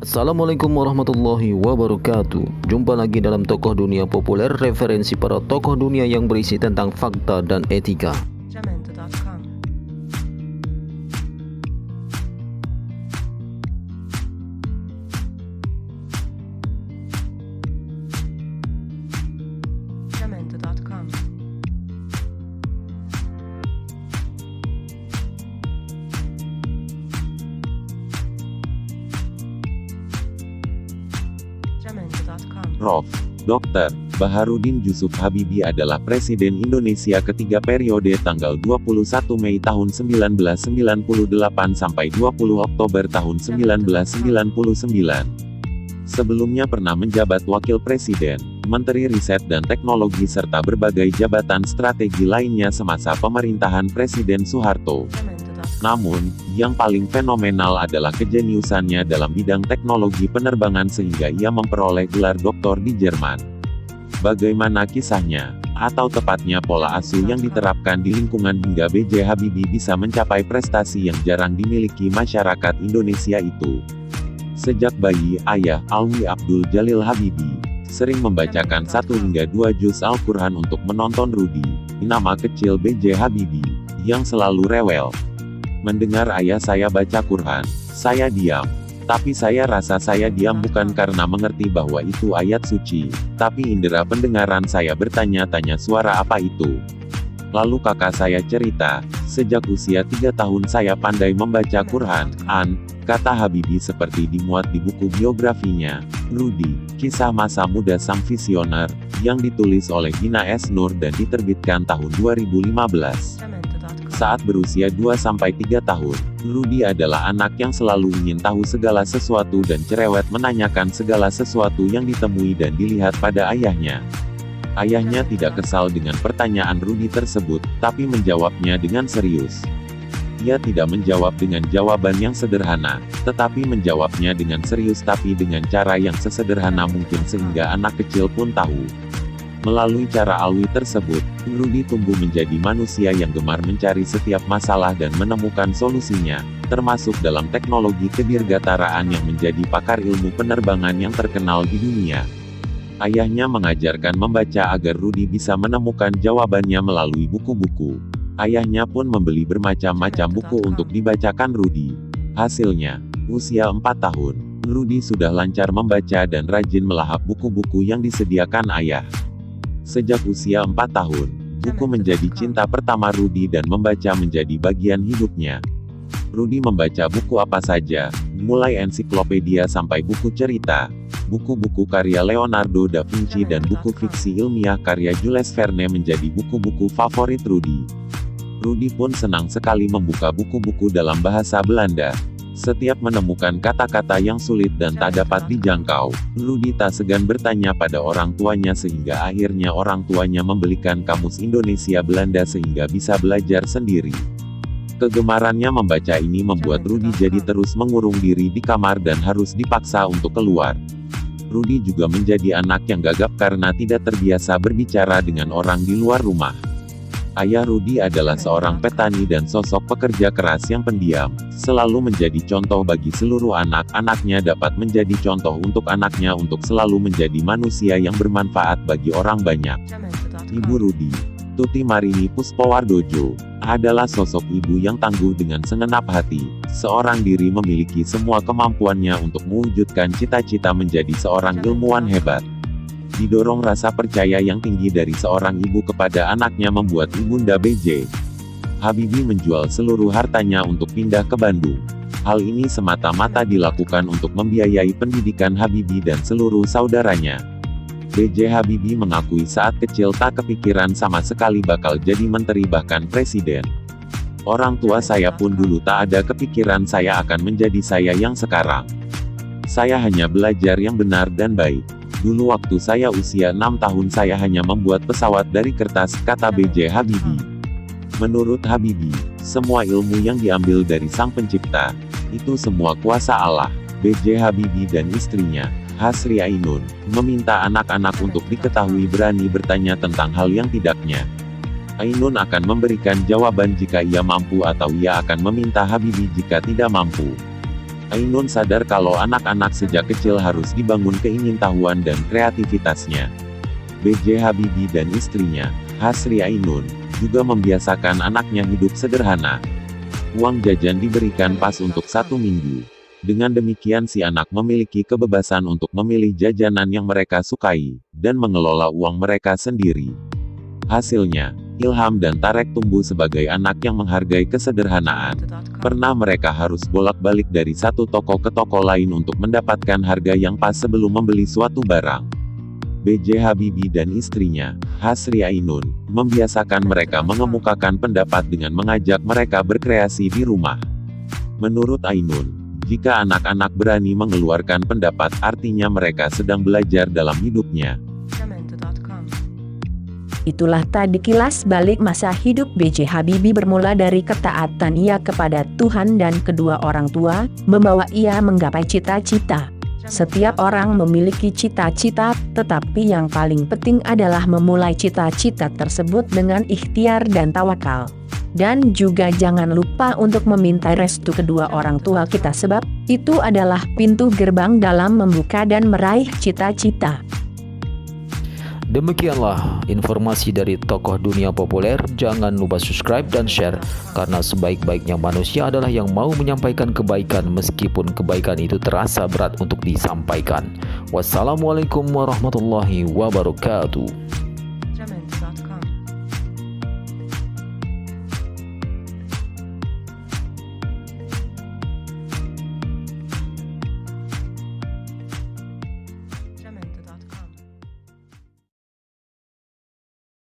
Assalamualaikum warahmatullahi wabarakatuh. Jumpa lagi dalam Tokoh Dunia Populer, referensi para tokoh dunia yang berisi tentang fakta dan etika. Jamendo.com. Jamendo.com. Jamendo.com. Prof. Dr. Baharudin Jusuf Habibie adalah Presiden Indonesia ketiga periode tanggal 21 Mei tahun 1998 sampai 20 Oktober tahun 1999. Sebelumnya pernah menjabat Wakil Presiden, Menteri Riset dan Teknologi serta berbagai jabatan strategi lainnya semasa pemerintahan Presiden Soeharto. Namun, yang paling fenomenal adalah kejeniusannya dalam bidang teknologi penerbangan sehingga ia memperoleh gelar doktor di Jerman. Bagaimana kisahnya? Atau tepatnya pola asuh yang diterapkan di lingkungan hingga B.J. Habibie bisa mencapai prestasi yang jarang dimiliki masyarakat Indonesia itu? Sejak bayi, ayah, Alwi Abdul Jalil Habibie, sering membacakan 1 hingga 2 juz Al-Quran untuk menonton Rudy, nama kecil B.J. Habibie, yang selalu rewel. Mendengar ayah saya baca Quran, saya diam. Tapi saya rasa saya diam bukan karena mengerti bahwa itu ayat suci, tapi indera pendengaran saya bertanya-tanya suara apa itu. Lalu kakak saya cerita, sejak usia 3 tahun saya pandai membaca Quran, kata Habibie seperti dimuat di buku biografinya, Rudy, kisah masa muda sang visioner, yang ditulis oleh Gina S. Nur dan diterbitkan tahun 2015. Saat berusia 2-3 tahun, Rudy adalah anak yang selalu ingin tahu segala sesuatu dan cerewet menanyakan segala sesuatu yang ditemui dan dilihat pada ayahnya. Ayahnya tidak kesal dengan pertanyaan Rudy tersebut, tapi menjawabnya dengan serius. Ia tidak menjawab dengan jawaban yang sederhana, tetapi menjawabnya dengan serius tapi dengan cara yang sesederhana mungkin sehingga anak kecil pun tahu. Melalui cara alwi tersebut, Rudy tumbuh menjadi manusia yang gemar mencari setiap masalah dan menemukan solusinya, termasuk dalam teknologi kedirgataraan yang menjadi pakar ilmu penerbangan yang terkenal di dunia. Ayahnya mengajarkan membaca agar Rudy bisa menemukan jawabannya melalui buku-buku. Ayahnya pun membeli bermacam-macam buku untuk dibacakan Rudy. Hasilnya, usia 4 tahun, Rudy sudah lancar membaca dan rajin melahap buku-buku yang disediakan ayah. Sejak usia 4 tahun, buku menjadi cinta pertama Rudy dan membaca menjadi bagian hidupnya. Rudy membaca buku apa saja, mulai ensiklopedia sampai buku cerita, buku-buku karya Leonardo da Vinci dan buku fiksi ilmiah karya Jules Verne menjadi buku-buku favorit Rudy. Rudy pun senang sekali membuka buku-buku dalam bahasa Belanda. Setiap menemukan kata-kata yang sulit dan tak dapat dijangkau, Rudy tak segan bertanya pada orang tuanya sehingga akhirnya orang tuanya membelikan kamus Indonesia Belanda sehingga bisa belajar sendiri. Kegemarannya membaca ini membuat Rudy jadi terus mengurung diri di kamar dan harus dipaksa untuk keluar. Rudy juga menjadi anak yang gagap karena tidak terbiasa berbicara dengan orang di luar rumah. Ayah Rudy adalah seorang petani dan sosok pekerja keras yang pendiam, selalu menjadi contoh bagi seluruh anak-anaknya dapat menjadi contoh untuk anaknya untuk selalu menjadi manusia yang bermanfaat bagi orang banyak. Ibu Rudy, Tuti Marini Puspowardojo, adalah sosok ibu yang tangguh dengan segenap hati, seorang diri memiliki semua kemampuannya untuk mewujudkan cita-cita menjadi seorang ilmuwan hebat. Didorong rasa percaya yang tinggi dari seorang ibu kepada anaknya membuat ibunda B.J. Habibie menjual seluruh hartanya untuk pindah ke Bandung. Hal ini semata-mata dilakukan untuk membiayai pendidikan Habibie dan seluruh saudaranya. B.J. Habibie mengakui saat kecil tak kepikiran sama sekali bakal jadi menteri bahkan presiden. Orang tua saya pun dulu tak ada kepikiran saya akan menjadi saya yang sekarang. Saya hanya belajar yang benar dan baik. Dulu waktu saya usia 6 tahun saya hanya membuat pesawat dari kertas, kata B.J. Habibie. Menurut Habibie, semua ilmu yang diambil dari Sang Pencipta, itu semua kuasa Allah. B.J. Habibie dan istrinya, Hasri Ainun, meminta anak-anak untuk diketahui berani bertanya tentang hal yang tidaknya. Ainun akan memberikan jawaban jika ia mampu atau ia akan meminta Habibie jika tidak mampu. Ainun sadar kalau anak-anak sejak kecil harus dibangun keingintahuan dan kreativitasnya. B.J. Habibie dan istrinya, Hasri Ainun, juga membiasakan anaknya hidup sederhana. Uang jajan diberikan pas untuk 1 minggu. Dengan demikian si anak memiliki kebebasan untuk memilih jajanan yang mereka sukai, dan mengelola uang mereka sendiri. Hasilnya, Ilham dan Tarek tumbuh sebagai anak yang menghargai kesederhanaan. Pernah mereka harus bolak-balik dari satu toko ke toko lain untuk mendapatkan harga yang pas sebelum membeli suatu barang. B.J. Habibie dan istrinya, Hasri Ainun, membiasakan mereka mengemukakan pendapat dengan mengajak mereka berkreasi di rumah. Menurut Ainun, jika anak-anak berani mengeluarkan pendapat artinya mereka sedang belajar dalam hidupnya. Jamendo.com. Itulah tadi kilas balik masa hidup B.J. Habibie bermula dari ketaatan ia kepada Tuhan dan kedua orang tua, membawa ia menggapai cita-cita. Setiap orang memiliki cita-cita, tetapi yang paling penting adalah memulai cita-cita tersebut dengan ikhtiar dan tawakal. Dan juga jangan lupa untuk meminta restu kedua orang tua kita sebab itu adalah pintu gerbang dalam membuka dan meraih cita-cita. Demikianlah informasi dari tokoh dunia populer. Jangan lupa subscribe dan share, karena sebaik-baiknya manusia adalah yang mau menyampaikan kebaikan meskipun kebaikan itu terasa berat untuk disampaikan. Wassalamualaikum warahmatullahi wabarakatuh.